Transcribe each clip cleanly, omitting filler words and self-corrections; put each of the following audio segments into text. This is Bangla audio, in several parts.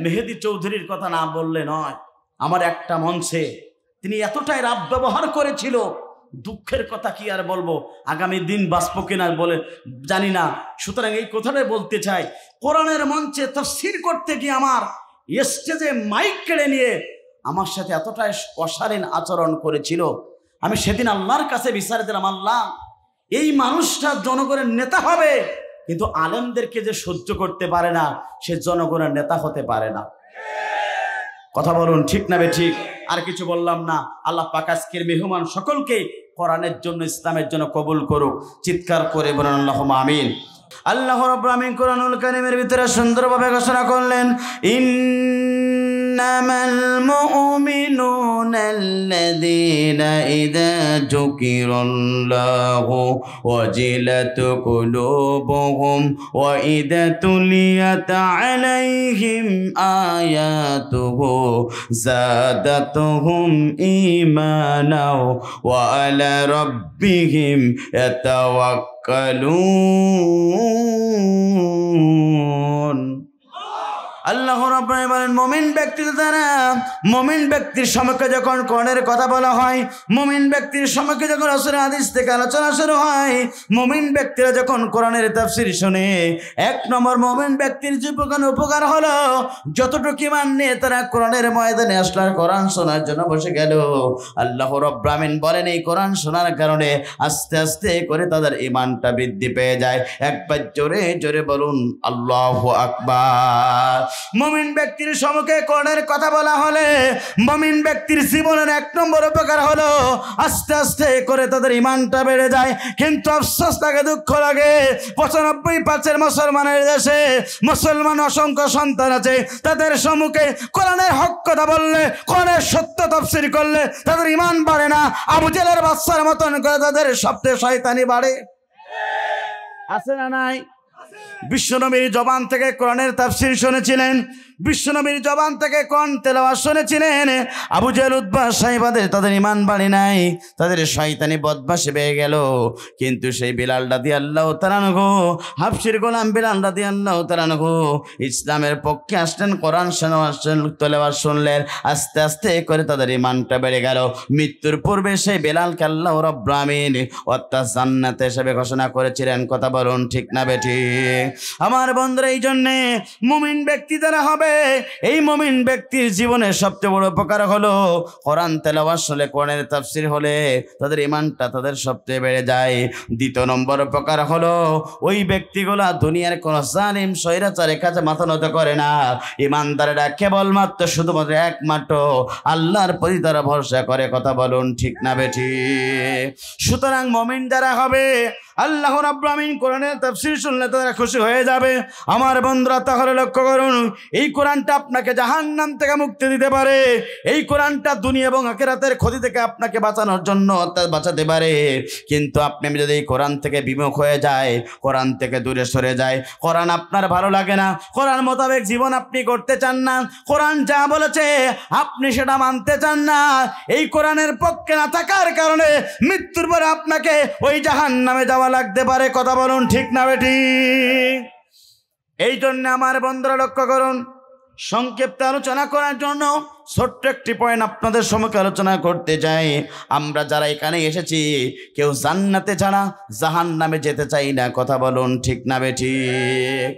মেহেদী চৌধুরীর কথা না বললে নয়। আমার একটা মঞ্চে তিনি এতটাই রাব ব্যবহার করেছিল, দুঃখের কথা কি আর বলবো, আগামী দিন বাঁচব কিনা বলে জানি না। সুতরাং এই কথাটাই বলতে চাই, কোরআনের মঞ্চে তাফসীর করতে গিয়ে আমার স্টেজে মাইক কেড়ে নিয়ে আমার সাথে এতটাই অশালীন আচরণ করেছিল। আমি সেদিন আল্লাহর কাছে বিচার দিলাম, আল্লাহ এই মানুষটা জনগণের নেতা হবে, কিন্তু আলেমদেরকে যে সহ্য করতে পারে না, সে জনগণের নেতা হতে পারে না। কথা বলুন ঠিক না বেঠিক? আর কিছু বললাম না। আল্লাহ পাক আজকের মেহমান সকলকে কোরআনের জন্য, ইসলামের জন্য কবুল করুক। চিৎকার করে বলেন আল্লাহুম্মা আমিন। আল্লাহ রাব্বুল আমিন কোরআনুল কারীমের ভিতরে সুন্দরভাবে ঘোষণা করলেন, ইন্নামাল মুমিনুনা আল্লাযীনা ইযা যুকিরাল্লাহু ওয়াজিলাত কুলুবুহুম ওয়া ইযা তুলিয়াত আলাইহিম আয়াতুহু যাদাতুহুম ঈমানাও ওয়া আলা রাব্বিহিম ইয়াতাওয়াক্কালুন। আল্লাহ রাব্বুল আলামিন বলেন, মুমিন ব্যক্তি দ্বারা মুমিন ব্যক্তির সম্মুখে যখন কোরআনের কথা বলা হয়, মুমিন ব্যক্তির সম্মুখে যখন রাসূলের হাদিস থেকে আলোচনা শুরু হয়, মুমিন ব্যক্তিরা যখন কোরআনের তাফসীর শুনে, এক নম্বর মুমিন ব্যক্তির জীবনে উপকার হলো যতটুকু ঈমান নিয়ে তারা কোরআনের ময়দানে আসলে কোরআন শোনার জন্য বসে গেল। আল্লাহ রাব্বুল আলামিন বলেন, এই কোরআন শোনার কারণে আস্তে আস্তে করে তাদের ঈমানটা বৃদ্ধি পেয়ে যায়। একবার জোরে জোরে বলুন আল্লাহু আকবার। মুমিন ব্যক্তির সম্মুখে কোরআনের কথা বলা হলে মুমিন ব্যক্তির জীবনের এক নম্বর উপকার হলো আস্তে আস্তে করে তাদের ঈমানটা বেড়ে যায়। কিন্তু আফসোস লাগে, দুঃখ লাগে, ৯৫% মুসলমানের দেশে মুসলমান অসংখ্য সন্তান আছে, তাদের সম্মুখে কোরআনের হক কথা বললে, কোরআনের সত্য তাফসীর করলে তাদের ঈমান বাড়ে না। আবু জেহেলের বাচ্চার মতন করে তাদের সবচেয়ে শয়তানি বাড়ে। আছে না নাই? বিশ্বনবীর জবান থেকে কোরআনের তাফসীর শুনেছিলেন, বিশ্বনবীর জবান থেকে কোরআন তেলাওয়াত শুনেছিলেন। আবু জেহেল, উতবা, সাইবাদের তাদের ঈমান বাড়ে নাই, তাদের শয়তানি বদমাশি বেড়ে গেল। কিন্তু সেই বিলাল রাদিয়াল্লাহু তাআলা আনহু, হাবশীর গোলাম বিলাল রাদিয়াল্লাহু তাআলা আনহু ইসলামের পক্ষে আসলেন, কোরআন তেলাওয়াত শুনলেন, আস্তে আস্তে করে তাদের ঈমানটা বেড়ে গেল। মৃত্যুর পূর্বে সেই বিলালকে আল্লাহ রাব্বুল আমিন অর্থাৎ জান্নাতে হিসেবে ঘোষণা করেছিলেন। কথা বলুন ঠিক না বেঠিক? আমার বন্ধুরা, এই জন্যে মুমিন ব্যক্তি যারা হবে, এই মুমিন ব্যক্তির জীবনে সবচেয়ে বড় উপকার হলো কোরআন তেলাওয়াত শুনলে, কোরআনের তাফসীর হলে তাদের ঈমানটা তাদের সবচেয়ে বেড়ে যায়। দ্বিতীয় নম্বর উপকার হলো ওই ব্যক্তিগুলা দুনিয়ার কোন জালিম স্বৈরাচারের কাছে মাথা নত করে না। ঈমানদারেরা কেবলমাত্র শুধুমাত্র একমাত্র আল্লাহর প্রতি তারা ভরসা করে। কথা বলুন ঠিক না বেঠিক? সুতরাং মুমিন যারা হবে, আল্লাহ রাব্বুল আমিন কোরআনের তাফসীর শুনলে তারা খুশি হয়ে যাবে। আমার বন্ধুরা, তাহলে লক্ষ্য করুন, এই কোরআনটা আপনাকে জাহান্নাম থেকে মুক্তি দিতে পারে। এই কোরআনটা দুনিয়া এবং আখিরাতের ক্ষতি থেকে আপনাকে বাঁচানোর জন্য বাঁচাতে পারে। কিন্তু আপনি যদি এই কোরআন থেকে বিমুখ হয়ে যায়, কোরআন থেকে দূরে সরে যায়, কোরআন আপনার ভালো লাগে না, কোরআন মোতাবেক জীবন আপনি করতে চান না, কোরআন যা বলেছে আপনি সেটা মানতে চান না, এই কোরআনের পক্ষে না থাকার কারণে মৃত্যুর পরে আপনাকে ওই জাহান্নামে যাওয়া লাগতে পারে। কথা বলুন ঠিক না বেঠিক? এই জন্য আমার বন্ধুরা লক্ষ্য করুন, সংক্ষিপ্ত আলোচনা করার জন্য ছোট্ট একটি পয়েন্ট আপনাদের সম্মুখে আলোচনা করতে চাই। আমরা যারা এখানে এসেছি কেউ জান্নাতে ছাড়া জাহান্নামে যেতে চাই না। কথা বলুন ঠিক না বেঠিক?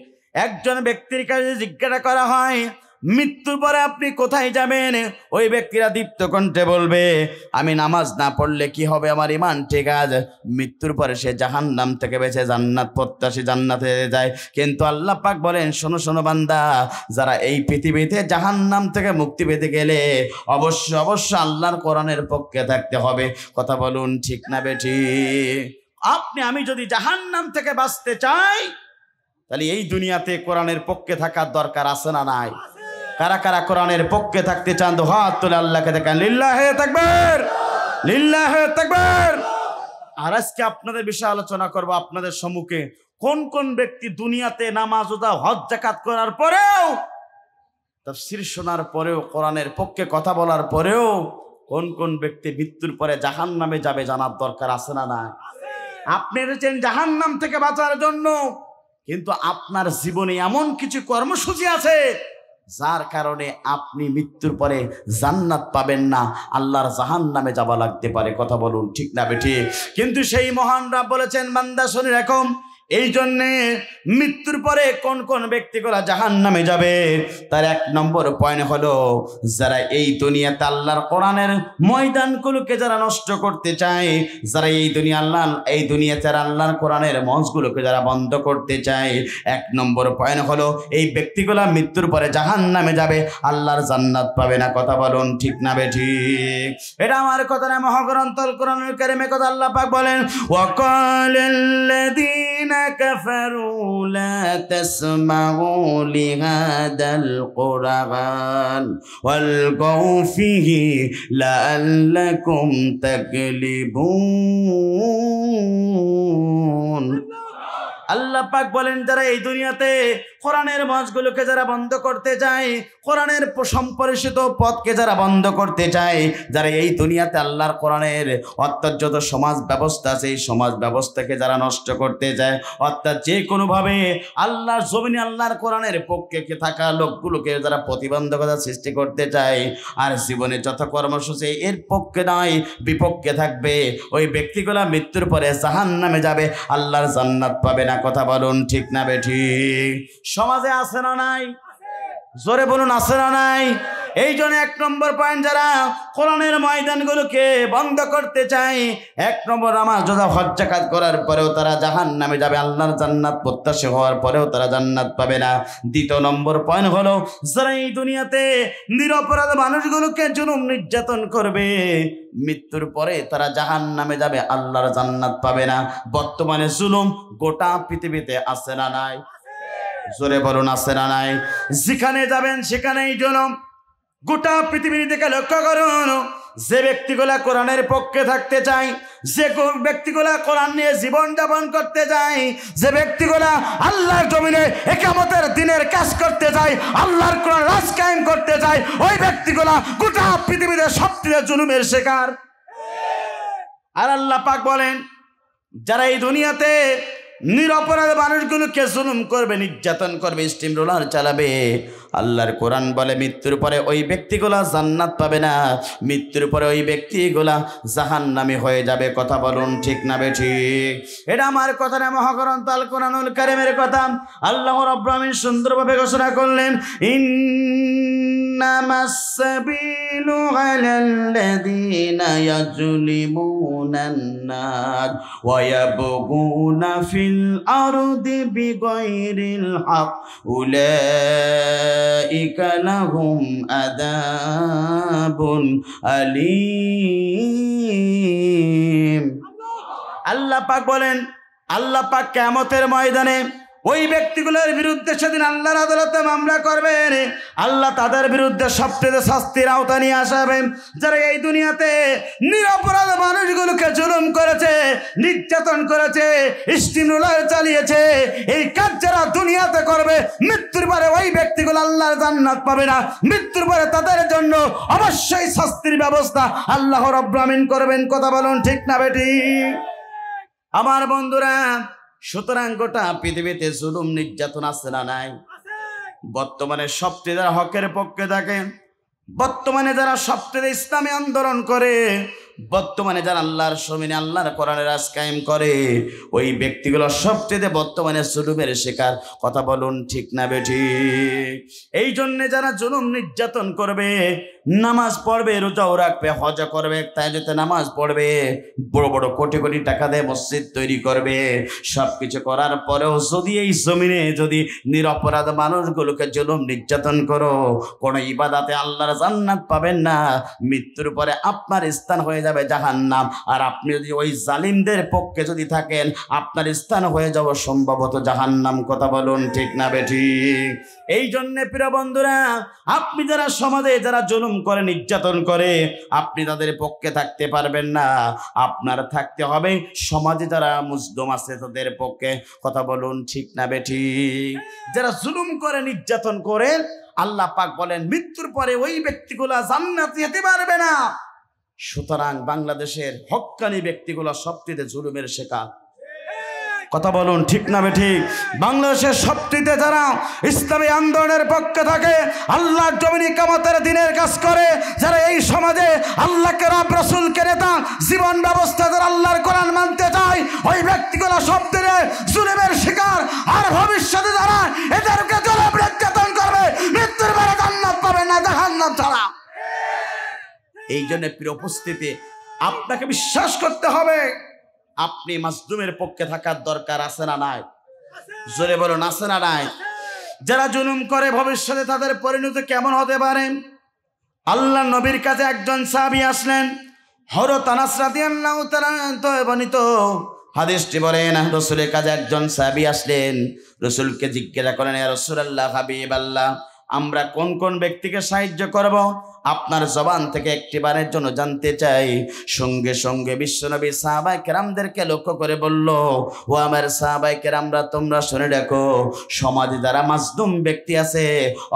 একজন ব্যক্তির কাছে জিজ্ঞাসা করা হয়, মৃত্যুর পরে আপনি কোথায় যাবেন? ওই ব্যক্তিরা দীপ্ত কণ্ঠে বলবে, আমি নামাজ না পড়লে কি হবে, আমার ঈমান ঠিক আছে। মৃত্যুর পরে সে জাহান্নাম থেকে বেঁচে জান্নাত প্রত্যাশী, জান্নাতে যায়। কিন্তু আল্লাহ পাক বলেন, শোনো শোনো বান্দা, যারা এই পৃথিবীতে জাহান্নাম থেকে মুক্তি পেতে গেলে অবশ্যই অবশ্যই আল্লাহর কোরআনের পক্ষে থাকতে হবে। কথা বলুন ঠিক না বেঠিক? আপনি আমি যদি জাহান্নাম থেকে বাঁচতে চাই, তাহলে এই দুনিয়াতে কোরআনের পক্ষে থাকার দরকার আছে না নাই? কারা কারা কোরআনের পক্ষে থাকতে চান তো হাত তুলে আল্লাহকে দেখান। লিল্লাহে তাকবীর, লিল্লাহে তাকবীর। আর আজকে আপনাদের বিষয়ে আলোচনা করব আপনাদের সম্মুখে, কোন কোন ব্যক্তি দুনিয়াতে নামাজ, রোজা, হজ, যাকাত করার পরেও, তাফসীর শোনার পরেও, কোরআনের পক্ষে কথা বলার পরেও কোন কোন ব্যক্তি মৃত্যুর পরে জাহান্নামে যাবে জানার দরকার আছে না নাই? আপনি এসেছেন জাহান্নাম থেকে বাঁচার জন্য, কিন্তু আপনার জীবনে এমন কিছু কর্মসূচি আছে যার কারণে আপনি মৃত্যুর পরে জান্নাত পাবেন না, আল্লাহর জাহান্নামে যাওয়া লাগতে পারে। কথা বলুন ঠিক না বেঠিক? কিন্তু সেই মহান রব বলেছেন, বান্দা শুনে রাখো, এই জন্যে মৃত্যুর পরে কোন কোন ব্যক্তিগুলা জাহান্নামে যাবে তার 1 নম্বর পয়েন্ট হলো, যারা এই দুনিয়াতে আল্লাহর কোরআনের ময়দানগুলোকে যারা নষ্ট করতে চায়, যারা এই দুনিয়াতে আল্লাহর কোরআনের মঞ্চগুলোকে যারা বন্ধ করতে চায়, 1 নম্বর পয়েন্ট হলো এই ব্যক্তিগুলা মৃত্যুর পরে জাহান্নামে যাবে, আল্লাহর জান্নাত পাবে না। কথা বলুন ঠিক না বেঠিক? এটা আমার কথা না, মহাগ্রন্থ আল কোরআনুল কারীমে কথা আল্লাহ পাক বলেন, ওয়াকালাল্লাযীনা কাফারু লা তাসমাউ লিহাদাল কুরআন ওয়ালগাউ ফীহি লাআল্লাকুম তাগলিবুন। আল্লাহ পাক বলেন, যারা এই দুনিয়াতে কোরআনের মঞ্চগুলোকে যারা বন্ধ করতে চায়, কোরআনের সম্পরিচিত পথকে যারা বন্ধ করতে চায়, যারা এই দুনিয়াতে আল্লাহর কোরআনের অর্থাৎ যত সমাজ ব্যবস্থা আছে এই সমাজ ব্যবস্থাকে যারা নষ্ট করতে চায়, অর্থাৎ যে কোনোভাবে আল্লাহর জমিনে আল্লাহর কোরআনের পক্ষে থাকা লোকগুলোকে যারা প্রতিবন্ধকতা সৃষ্টি করতে চায়, আর জীবনে যত কর্মসূচি এর পক্ষে নয় বিপক্ষে থাকবে, ওই ব্যক্তিগুলা মৃত্যুর পরে জাহান্নামে যাবে, আল্লাহর জান্নাত পাবে না। কথা বলুন ঠিক না বেঠিক? সমাজে আছে না নাই? জোরে বলুন আছে না নাই? এই জন্য 1 নম্বর পয়েন্ট, যারা কোরআনের ময়দানগুলোকে বন্ধ করতে চায়, 1 নম্বর নামাজ রোজা হজ যাকাত করার পরেও তারা জাহান্নামে যাবে, আল্লাহর জান্নাত প্রত্যাশা হওয়ার পরেও তারা জান্নাত পাবে না। 2 নম্বর পয়েন্ট হলো, যারা এই দুনিয়াতে নিরপরাধ মানুষগুলোকে জুলুম নির্যাতন করবে, মৃত্যুর পরে তারা জাহান্নামে যাবে, আল্লাহর জান্নাত পাবে না। বর্তমানে জুলুম গোটা পৃথিবীতে আছে না নাই? জোরে বলুন আছে না নাই? যেখানে যাবেন সেখানেই জুলুম। গোটা পৃথিবীর দিকে লক্ষ্য করুন, যে ব্যক্তিগুলা কোরআনের পক্ষে থাকতে চায়, যে ব্যক্তিগুলা কোরআন নিয়ে জীবন যাপন করতে যায়, যে ব্যক্তিগুলা আল্লাহর জমিনে ইকামতের দিনের কাজ করতে যায়, আল্লাহর কোরআন রাজ কায়েম করতে যায়, ওই ব্যক্তিগুলা গোটা পৃথিবীতে সবচেয়ে জুলুমের শিকার। আর আল্লাহ পাক বলেন, যারা এই দুনিয়াতে নিরপরাধ মানুষগুলোকে জুলুম করবে, নির্যাতন করবে, স্টিম রোলার চালাবে, আল্লাহর কোরআন বলে মৃত্যুর পরে ওই ব্যক্তিগুলা জান্নাত পাবে না, মৃত্যুর পরে ওই ব্যক্তিগুলা জাহান্নামী হয়ে যাবে। কথা বলুন ঠিক না বেঠিক? এটা আমার কথা না, মহাগ্রন্থ আল কোরআনুল কারীমের কথা। আল্লাহ রাব্বুল আলামিন সুন্দরভাবে ঘোষণা করলেন, ইন্নামাস সাবিলু আলাল্লাযীনা ইয়াজলিমুনান নাস ওয়া ইয়াবগুনা ফিল আরদি বিগাইরিল হক উলাইকা লাহুম আযাবুন আলীম। আল্লাহ পাক বলেন, আল্লাহ পাক কিয়ামতের ময়দানে ওই ব্যক্তিগুলোর বিরুদ্ধে সেদিন আল্লাহর আদালতে মামলা করবেন, আল্লাহ তাদের বিরুদ্ধে সবচেয়ে শাস্তির আওতা নিয়ে আসবেন, যারা এই দুনিয়াতে নিরপরাধ মানুষগুলোকে জুলুম করেছে, নির্যাতন করেছে, স্টিম রোলার চালিয়েছে। এই কাজ যারা দুনিয়াতে করবে, মৃত্যুর পরে ওই ব্যক্তিগুলো আল্লাহর জান্নাত পাবে না, মৃত্যুর পরে তাদের জন্য অবশ্যই শাস্তির ব্যবস্থা আল্লাহ রাব্বুল আমিন করবেন। কথা বলুন ঠিক না বেঠিক? আমার বন্ধুরা, সুতরাং গোটা পৃথিবীতে জুলুম নির্যাতন আছে না নাই? বর্তমানে সবচেয়ে যারা হকের পক্ষে থাকে, বর্তমানে যারা সবচেয়ে ইসলামী আন্দোলন করে, বর্তমানে যারা আল্লাহর জমিনে আল্লাহর কোরআনের রাজ কায়েম করে, ওই ব্যক্তিগুলো সবচেয়ে বর্তমানে জুলুমের শিকার। কথা বলুন ঠিক না বেঠিক? এই জন্য যারা জুলুম নির্যাতন করবে, নামাজ পড়বে, রোজাও রাখবে, হজ করবে, তাইলেতে নামাজ পড়বে, বড় বড় কোটি কোটি টাকা দিয়ে মসজিদ তৈরি করবে, সবকিছু করার পরেও যদি এই জমিনে যদি নিরপরাধ মানুষগুলোকে জুলুম নির্যাতন করো, কোনো ইবাদতে আল্লাহর জান্নাত পাবেন না, মৃত্যুর পরে আপনার স্থান হয়ে যাবে জাহান্নাম। আর আপনি যদি ওই জালিমদের পক্ষে যদি থাকেন, আপনার স্থান হয়ে যাবে সম্ভবত জাহান্নাম। কথা বলুন ঠিক না বেঠিক? এই জন্য প্রিয় বন্ধুরা, আপনি যারা সমাজে যারা জুলুম করে, নির্যাতন করে, আপনি তাদের পক্ষে থাকতে পারবেন না, আপনার থাকতে হবে সমাজে যারা মুসলিম আছে তাদের পক্ষে। কথা বলুন ঠিক না বেঠিক? যারা জুলুম করে, নির্যাতন করে, আল্লাহ পাক বলেন মৃত্যুর পরে ওই ব্যক্তিগুলা জান্নাতে যেতে পারবে না। সুতরাং বাংলাদেশের হক্কানি ব্যক্তিগুলো সবচেয়ে জুলুমের শিকার। কথা বলুন ঠিক না বেঠিক? বাংলাদেশের সবটিতে যারা ইসলামী আন্দোলনের পক্ষে থাকে, আল্লাহর জমিনে কিয়ামতের দিনের কাজ করে, যারা এই সমাজে আল্লাহকে রব রাসূলকে নেতা জীবন ব্যবস্থা যারা আল্লাহর কোরআন মানতে চায়, ওই ব্যক্তিগুলো সবদিনে জুলুমের শিকার। আর ভবিষ্যতে যারা এদেরকে জুলুম নির্যাতন করবে, মৃত্যুর পরে জান্নাত পাবে না, জাহান্নাম ছাড়া। এই জন্য প্রিয় উপস্থিতি, আপনাকে বিশ্বাস করতে হবে আপনি মাজলুমের পক্ষে থাকার দরকার আছে না নাই? জোরে বলুন আছে না নাই? যারা জুলুম করে ভবিষ্যতে তাদের পরিণতি কেমন হতে পারে? আল্লাহ নবীর কাছে একজন সাহাবী আসলেন, হযরত আনাস রাদিয়াল্লাহু তাআলা বর্ণিত হাদিসটি বলেন, রাসূলের কাছে একজন সাহাবী আসলেন, রাসূলকে জিজ্ঞাসা করেন, ইয়া রাসূলুল্লাহ, হাবিবাল্লাহ, আমরা কোন কোন ব্যক্তিকে সাহায্য করব? আপনার জবান থেকে একটিবারের জন্য জানতে চাই। সঙ্গে সঙ্গে বিশ্বনবী সাহাবায়ে কেরামদেরকে লক্ষ্য করে বলল, ও আমার সাহাবায়ে কেরামরা, তোমরা শুনে রাখো, সমাজে যারা মাজলুম ব্যক্তি আছে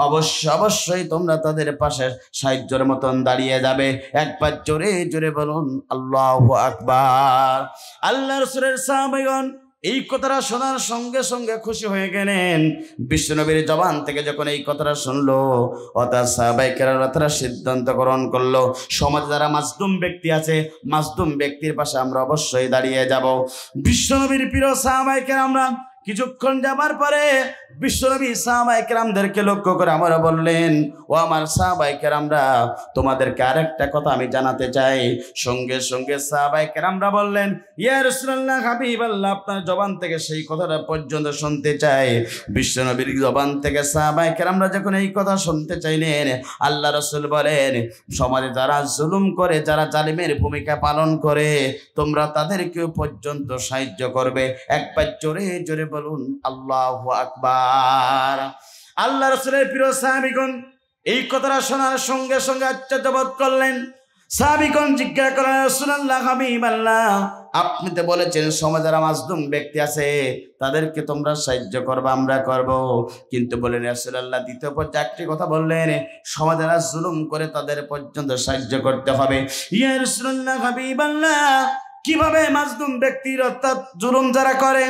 অবশ্যই তোমরা তাদের পাশে সাহায্যের মতন দাঁড়িয়ে যাবে। একবার জোরে জোরে বলুন আল্লাহু আকবার। আল্লাহ রাসূলের সাহাবাগণ এই কথাটা শোনার সঙ্গে সঙ্গে খুশি হয়ে গেলেন। বিশ্বনবীর জবান থেকে যখন এই কথাটা শুনলো, অর্থাৎ সাহাবায়ে কেরামরা তারা সিদ্ধান্ত গ্রহণ করলো, সমাজে যারা মাজলুম ব্যক্তি আছে, মাজলুম ব্যক্তির পাশে আমরা অবশ্যই দাঁড়িয়ে যাব। বিশ্বনবীর প্রিয় সাহাবায়ে কেরামরা কিছুক্ষণ যাবার পরে বিশ্বনবী সাহাবায়ে কেরামদেরকে লক্ষ্য করে আমরা বললেন, ও আমার সাহাবায়ে কেরামরা, তোমাদেরকে আরেকটা কথা আমি জানাতে চাই। সঙ্গে সঙ্গে সাহাবায়ে কেরামরা বললেন, ইয়া রাসূলুল্লাহ, হাবিবাল্লাহ, আপনার জবান থেকে সেই কথাটা পর্যন্ত শুনতে চাই। বিশ্বনবীর জবান থেকে সাহাবায়ে কেরামরা যখন এই কথা শুনতে চাইলেন, আল্লাহ রাসূল বলেন, সমাজে যারা জুলুম করে, যারা জালিমের ভূমিকা পালন করে, তোমরা তাদেরকেও পর্যন্ত সাহায্য করবে। একবার জোরে জোরে বলুন আল্লাহু আকবার। আল্লাহ রাসূলের প্রিয় সাহাবীগণ এই কথাটা শোনার সঙ্গে সঙ্গে আশ্চর্য বোধ করলেন। সাহাবীগণ জিজ্ঞাসা করলেন, রাসূলুল্লাহ, হাবিবাল্লাহ, আপনি তো বলেছেন সমাজে যারা মাজলুম ব্যক্তি আছে তাদেরকে তোমরা সাহায্য করবে, আমরা করব, কিন্তু বলেন রাসূলুল্লাহ দ্বিতীয় পর্যায়ে একটি কথা বললেন, সমাজে যারা জুলুম করে তাদের পর্যন্ত সাহায্য করতে হবে। ইয়া রাসূলুল্লাহ, হাবিবাল্লাহ, কিভাবে মাজলুম ব্যক্তির অর্থাৎ জুলুম যারা করে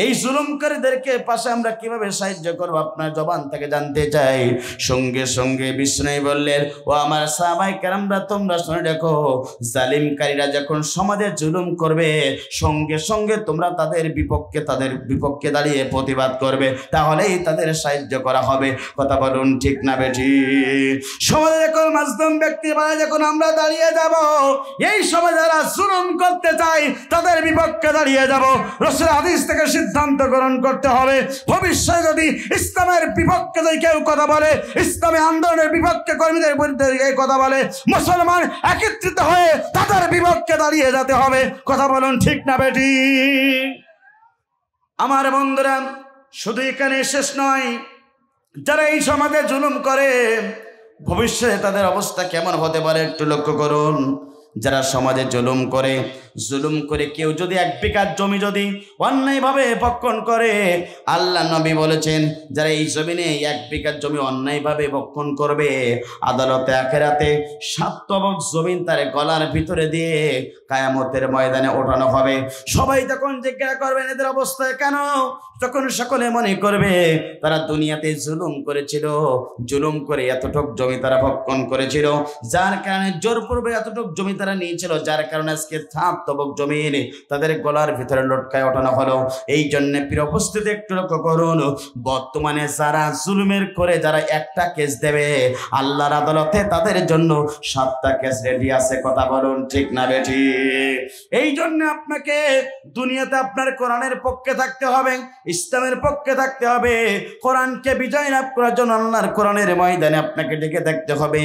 এই জুলুমকারীদেরকে পাশে আমরা কিভাবে সাহায্য করব আপনার জবান থেকে জানতে চাই। সঙ্গে সঙ্গে বিষ্ণু বললেন, ও আমার সাহাবায়ে কেরামরা, তোমরা শুনে দেখো, জালিমকারীরা যখন সমাজে জুলুম করবে সঙ্গে সঙ্গে তোমরা তাদের বিপক্ষে দাঁড়িয়ে প্রতিবাদ করবে, তাহলেই তাদের সাহায্য করা হবে। কথা বলুন ঠিক না বেঠিক? সমাজে যখন মাজলুম ব্যক্তি পাশে যখন আমরা দাঁড়িয়ে যাব, এই সমাজে যারা জুলুম করতে চায় তাদের বিপক্ষে দাঁড়িয়ে যাব। রাসূলের হাদিস থেকে সিদ্ধান্ত গ্রহণ করতে হবে, ভবিষ্যতে যদি ইসলামের বিপক্ষে যদি কেউ কথা বলে, ইসলামী আন্দোলনের বিপক্ষে কর্মীদের বিরুদ্ধে এই কথা বলে, মুসলমান একত্রিত হয়ে তাদের বিপক্ষে দাঁড়িয়ে যেতে হবে। কথা বলুন ঠিক না বেঠিক? আমার বন্ধুরা, শুধু এখানে শেষ নয়, যারা এই সমাজে জুলুম করে ভবিষ্যতে তাদের অবস্থা কেমন হতে পারে একটু লক্ষ্য করুন। যারা সমাজে জুলুম করে কেউ যদি 1 বিঘা জমি যদি অন্যায়ভাবে ভক্ষণ করে, আল্লাহ নবী বলেছেন, যারা এই জমিনে 1 বিঘা জমি অন্যায়ভাবে ভক্ষণ করবে, আদালতে আখিরাতে 7 তবক জমিন তার গলার ভিতরে দিয়ে কিয়ামতের ময়দানে ওঠানো হবে। সবাই তখন জিজ্ঞাসা করবেন, এদের অবস্থা কেন? তখন সকলে মনে করবে তারা দুনিয়াতে জুলুম করেছিল, জুলুম করে এতটুক জমি তারা ভক্ষণ করেছিল, যার কারণে জোরপূর্বে এতটুক জমি তারা নিয়েছিল, যার কারণে আজকে 7 তবক জমিন তাদের গলার ভিতরে লটকায় ওঠানো হলো। এই জন্য প্রিয় উপস্থিতি একটু লক্ষ্য করুন, বর্তমানে যারা জুলুমের করে যারা একটা কেস দেবে, আল্লাহর আদালতে তাদের জন্য 7টা কেস রেডি আছে। কথা বলুন ঠিক না বেঠিক? এই জন্য আপনাকে দুনিয়াতে আপনার কোরআনের পক্ষে থাকতে হবে, ইসলামের পক্ষে থাকতে হবে। কোরআনকে বিজয় লাভ করার জন্য আল্লাহর কোরআনের ময়দানে আপনাকে ডেকে থাকতে হবে।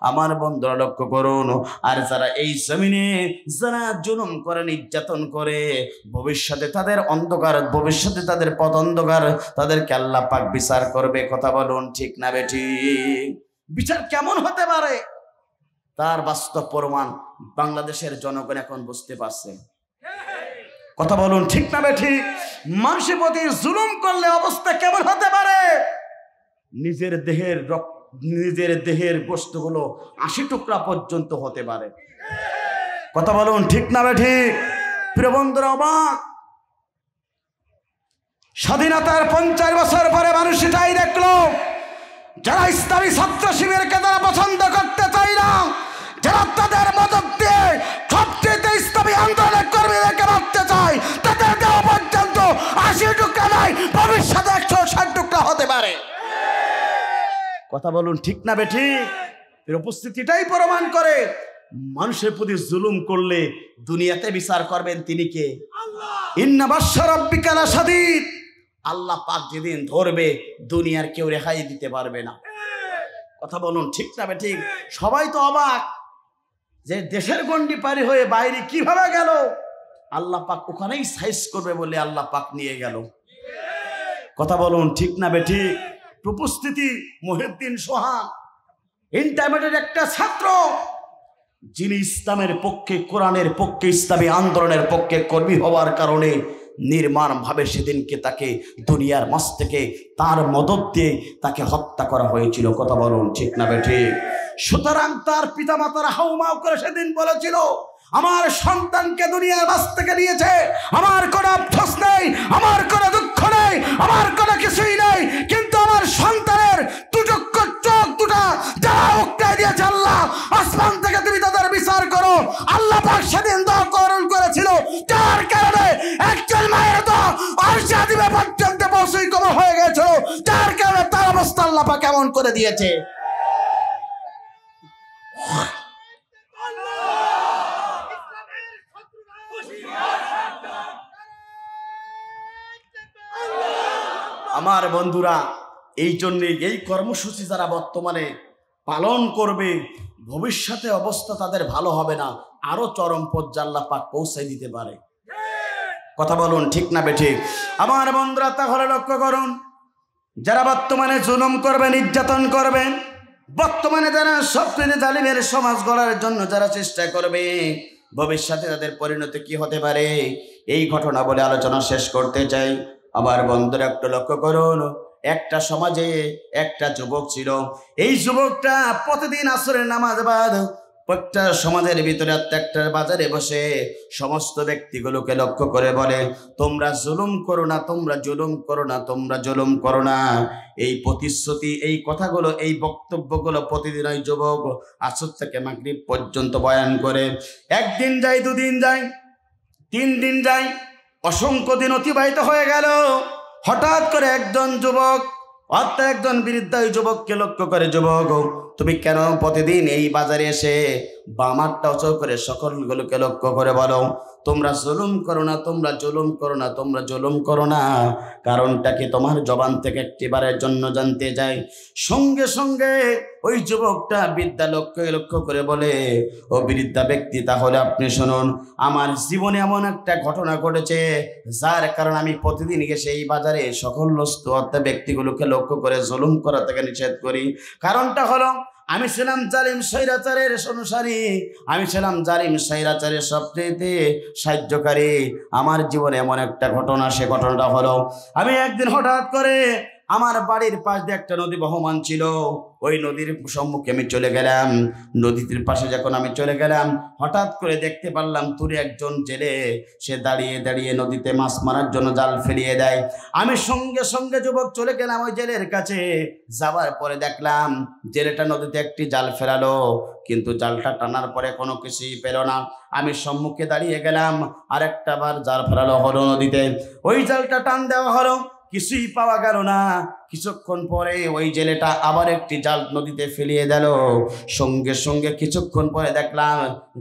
আমার বন্ধুরা লক্ষ্য করুন, আর যারা এই জমিনে যারা জুলুম করে, নির্যাতন করে, ভবিষ্যতে তাদের অন্ধকার, ভবিষ্যতে তাদের পথ অন্ধকার, তাদেরকে আল্লাহ পাক বিচার করবে। কথা বলুন ঠিক না বেঠিক? বিচার কেমন হতে পারে তার বাস্তব প্রমাণ বাংলাদেশের জনগণ এখন বুঝতে পারছে। কথা বলুন ঠিক না বেঠিক? মানুষের প্রতি জুলুম করলে অবস্থা কেমন হতে পারে? নিজের দেহের গোশতগুলো 80 টুকরা পর্যন্ত হতে পারে। কথা বলুন ঠিক না বেঠিক? প্রিয় বন্ধুরা, অবাক স্বাধীনতার 50 বছর পরে মানুষ এটাই দেখলো, যারা ইসলামী ছাত্র শিবিরকে তারা পছন্দ করতে চায় না, যারা তাদের মদত দিয়ে সবচেয়ে ইসলামী আন্দোলনের কর্মীদেরকে মারতে চায়, তাদের দেওয়া পর্যন্ত 80 টুকরা নয়, ভবিষ্যতে 160 টুকরা হতে পারে। কথা বলুন ঠিক না বেঠিক? এর উপস্থিতিটাই প্রমাণ করে মানুষের প্রতি জুলুম করলে দুনিয়াতে বিচার করবেন তিনি কে? ইন্না বাশশা রাব্বিকা লাশাদীদ। আল্লাহ পাক যেদিন ধরবে দুনিয়ার কেউ রেহাই দিতে পারবে না। কথা বলুন ঠিক না বেঠিক? সবাই তো অবাক যে দেশের গন্ডি পারি হয়ে বাইরে কিভাবে গেল। আল্লাহ পাক ওখানেই সাইজ করবে বলে আল্লাহ পাক নিয়ে গেল। কথা বলুন ঠিক না বেঠিক? উপস্থিতি মহিউদ্দিন সোহান ইন্টারমিডিয়েট একটা ছাত্র, যিনি ইসলামের পক্ষে, কোরআনের পক্ষে, ইসলামী আন্দোলনের পক্ষে কর্মী হওয়ার কারণে নির্মমভাবে সেদিনকে তাকে দুনিয়ার মাঝ থেকে তার মদত দিয়ে তাকে হত্যা করা হয়েছিল। কথা বলুন ঠিক না বেঠিক? সুতরাং তার পিতামাতারা হাউমাউ করে সেদিন বলেছিল, আমার সন্তানকে দুনিয়ার মাঝ থেকে নিয়েছে, আমার কোনো আফসোস নেই, আমার কোনো দুঃখ নেই, আমার কোনো কিছুই নেই, কিন্তু আমার সন্তানের চোখ দুটা যারা উঠে দিয়েছে আল্লাহ আসমান থেকে তুমি তাদের বিচার করো। আল্লাহ পাক সেদিন দোয়া কবুল করেছিল, যার কারণে একজন মায়ের দোয়া আরশে আজিমে পর্যন্ত পৌঁছে কবুল হয়ে গেছিল, যার কারণে তার অবস্থা আল্লাহ পাক কেমন করে দিয়েছে। আমার বন্ধুরা, এই জন্য এই কর্মসূচি যারা বর্তমানে পালন করবে, ভবিষ্যতে অবস্থা তাদের ভালো হবে না, আরো চরম পর্যায়ে আল্লাহ পাক পৌঁছে দিতে পারে। কথা বলুন ঠিক না বেঠিক? আমার বন্ধুরা, তাহলে লক্ষ্য করুন, যারা বর্তমানে জুলুম করবেন, নির্যাতন করবেন, বর্তমানে যারা সবচেয়ে জালিমের সমাজ গড়ার জন্য যারা চেষ্টা করবে, ভবিষ্যতে তাদের পরিণতি কি হতে পারে, এই ঘটনা বলে আলোচনা শেষ করতে চাই। আমার বন্ধুরা একটু লক্ষ্য করুন, একটা সমাজে একটা যুবক ছিল। এই যুবকটা প্রতিদিন আসরের নামাজ বাদ প্রত্যেকটা সমাজের ভিতরে একটা বাজারে বসে সমস্ত ব্যক্তিগুলোকে লক্ষ্য করে বলে, তোমরা জুলুম করো না, তোমরা জুলুম করো না, তোমরা জুলুম করো না। এই প্রতিশ্রুতি, এই কথাগুলো, এই বক্তব্যগুলো প্রতিদিন ওই যুবক আসর থেকে মাগরিব পর্যন্ত বয়ান করে। একদিন যায়, দুদিন যায়, 3 দিন যায়, অসংখ্য দিন অতিবাহিত হয়ে গেল। হঠাৎ করে একজন যুবক, অর্থাৎ একজন বৃদ্ধ ওই যুবককে লক্ষ্য করে, যুবক তুমি কেন প্রতিদিন এই বাজারে এসে বামারটা অচল করে সকলগুলোকে লক্ষ্য করে বলো, তোমরা জুলুম করো না, তোমরা জুলুম করো না, তোমরা জুলুম করো না। কারণটা কি তোমার জবান থেকে একটিবারের জন্য জানতে যাই। সঙ্গে সঙ্গে ওই যুবকটা বৃদ্ধা লক্ষ্য করে বলে, ও বৃদ্ধা ব্যক্তি, তাহলে আপনি শুনুন, আমার জীবনে এমন একটা ঘটনা ঘটেছে যার কারণে আমি প্রতিদিন গিয়ে এই বাজারে সকল ব্যক্তিগুলোকে লক্ষ্য করে জুলুম করা থেকে নিষেধ করি। কারণটা হলো, আমি ছিলাম জালিম স্বৈরাচারের অনুসারী, আমি ছিলাম জালিম স্বৈরাচারের সবচেয়ে সাহায্যকারী। আমার জীবনে এমন একটা ঘটনা, সে ঘটনাটা হলো, আমি একদিন হঠাৎ করে আমার বাড়ির পাশ দিয়ে একটা নদী বহমান ছিল, ওই নদীর সম্মুখে আমি চলে গেলাম। নদীটির পাশে যখন আমি চলে গেলাম, হঠাৎ করে দেখতে পারলাম দূরে একজন জেলে, সে দাঁড়িয়ে দাঁড়িয়ে নদীতে মাছ মারার জন্য জাল ফেলিয়ে দেয়। আমি সঙ্গে সঙ্গে যুবক চলে গেলাম ওই জেলের কাছে। যাওয়ার পরে দেখলাম জেলেটা নদীতে একটি জাল ফেলালো, কিন্তু জালটা টানার পরে কোনো কিছুই পেল না। আমি সম্মুখে দাঁড়িয়ে গেলাম, আরেকটা বার জাল ফেলালো হলো নদীতে, ওই জালটা টান দেওয়া হলো, কিছুই পাওয়া গেল না। কিছুক্ষণ পরে ওই জেলেটা আবার একটি জাল নদীতে ফেলিয়ে দিল। সঙ্গে সঙ্গে কিছুক্ষণ পরে দেখলাম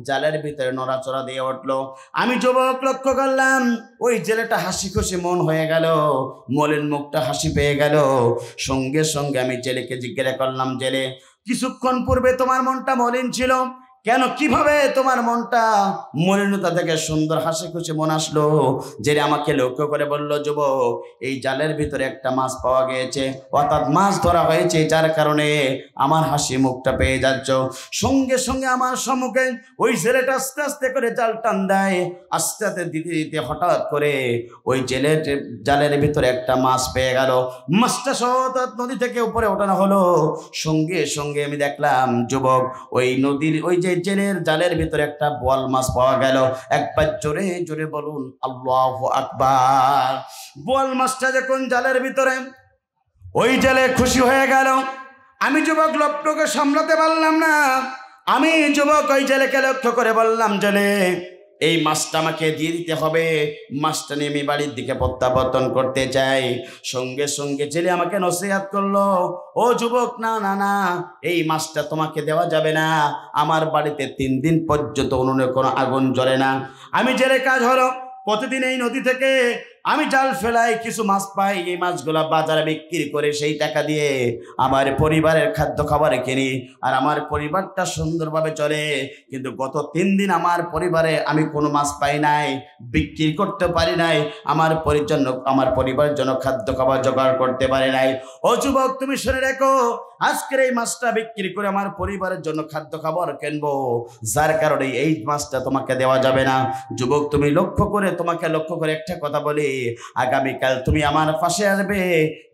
জালের ভিতরে নড়াচড়া দিয়ে উঠলো। আমি যুবক লক্ষ্য করলাম ওই জেলেটা হাসি খুশি মন হয়ে গেল, মলিন মুখটা হাসি পেয়ে গেল। সঙ্গে সঙ্গে আমি জেলেকে জিজ্ঞাসা করলাম, জেলে, কিছুক্ষণ পূর্বে তোমার মনটা মলিন ছিল কেন? কিভাবে তোমার মনটা মলিনতা থেকে সুন্দর হাসি খুশি মন আসলো? জেলে আমাকে লক্ষ্য করে বলল, যুবক, এই জালের ভিতরে একটা মাছ পাওয়া গিয়েছে, অর্থাৎ মাছ ধরা হয়েছে, যার কারণে আমার হাসি মুখটা পেয়ে যাচ্ছ। সঙ্গে সঙ্গে আমার সম্মুখে ওই জেলেটা আস্তে আস্তে করে জাল টান দেয়। আস্তে আস্তে দিতে দিতে হঠাৎ করে ওই জালের ভিতরে একটা মাছ পেয়ে গেল। মাছটা সহজে নদী থেকে উপরে ওঠানো হলো। সঙ্গে সঙ্গে আমি দেখলাম যুবক ওই নদীর ওই যে জেলের জালের ভিতরে একটা বোয়াল মাছ পাওয়া গেল। একবার জোরে জোরে বলুন আল্লাহু আকবার। বোয়াল মাছটা যখন জালের ভিতরে, ওই জেলে খুশি হয়ে গেল। আমি যুবক লোকটাকে সামলাতে পারলাম না। আমি যুবক ওই জেলেকে লক্ষ্য করে বললাম, জেলে এই মাছটা আমাকে দিয়ে দিতে হবে। মাছটা নিয়ে আমি বাড়ির দিকে প্রত্যাবর্তন করতে চাই। সঙ্গে সঙ্গে জেলে আমাকে নসিহত করলো, ও যুবক, না না না, এই মাছটা তোমাকে দেওয়া যাবে না। আমার বাড়িতে 3 দিন পর্যন্ত উনুনে কোনো আগুন জ্বলে না। আমি জেলে কাজ হলো প্রতিদিন এই নদী থেকে আমি জাল ফেলাই, কিছু মাছ পাই, এই মাছগুলা বাজারে বিক্রি করে সেই টাকা দিয়ে আমার পরিবারের খাদ্য খাবার কিনি, আর আমার পরিবারটা সুন্দরভাবে চলে। কিন্তু গত 3 দিন আমার পরিবারে আমি কোনো মাছ পাই নাই, বিক্রি করতে পারি নাই, আমার পরিবারের জন্য খাদ্য খাবার জোগাড় করতে পারি নাই। ও যুবক, তুমি শুনে রেখো, আজকের এই মাছটা বিক্রি করে আমার পরিবারের জন্য খাদ্য খাবার কিনবো, যার কারণে এই মাছটা তোমাকে দেওয়া যাবে না। যুবক, তুমি তোমাকে লক্ষ্য করে একটা কথা বলি, আগামীকাল তুমি আমার পাশে আসবে।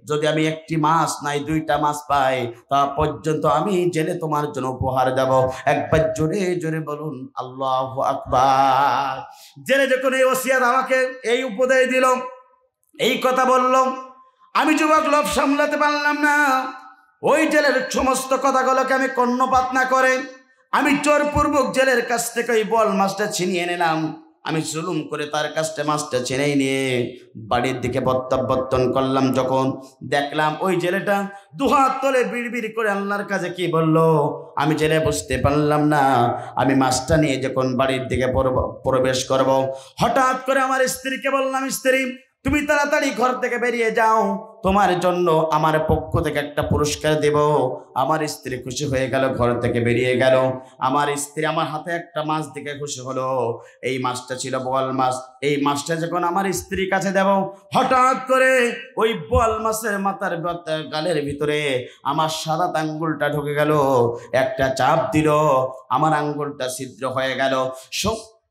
যদি আমি 1টি মাছ নাই 2টা মাছ পাই, তা পর্যন্ত আমি জেলে তোমার জন্য উপহার দেব। একবার জোরে জোরে বলুন আল্লাহু আকবার। জেলে যখন এই ওসিয়াত আমাকে এই উপদেশ দিল, এই কথা বলল, আমি যুবক লোভ সামলাতে পারলাম না। ওই জেলের সমস্ত কথাগুলোকে আমি কর্ণপাত না করে আমি জোরপূর্বক জেলের কাছ থেকে ওই বোয়াল মাছটা ছিনিয়ে নিলাম। আমি জুলুম করে তার কাছে মাছটা ছিনিয়ে নিয়ে বাড়ির দিকে প্রত্যাবর্তন করলাম। যখন দেখলাম ওই জেলেটা দুহাত তলে বিড়বিড় করে আল্লাহর কাছে কি বলল, আমি জেলে বুঝতে পারলাম না। আমি মাছটা নিয়ে যখন বাড়ির দিকে প্রবেশ করব, হঠাৎ করে আমার স্ত্রীকে বললাম, স্ত্রী, তুমি তাড়াতাড়ি ঘর থেকে বেরিয়ে যাও, তোমার জন্য আমার পক্ষ থেকে একটা পুরস্কার দেব। আমার স্ত্রী খুশি হয়ে গেল, ঘর থেকে বেরিয়ে গেল। আমার স্ত্রী আমার হাতে একটা মাছ দেখে খুশি হলো। এই মাছটা ছিল বোয়াল মাছ। এই মাছটা যখন আমার স্ত্রীর কাছে দেব, হঠাৎ করে ওই বোয়াল মাছের মাথার গালের ভিতরে আমার সাদা আঙ্গুলটা ঢুকে গেল। একটা চাপ দিল, আমার আঙ্গুলটা ছিদ্র হয়ে গেল।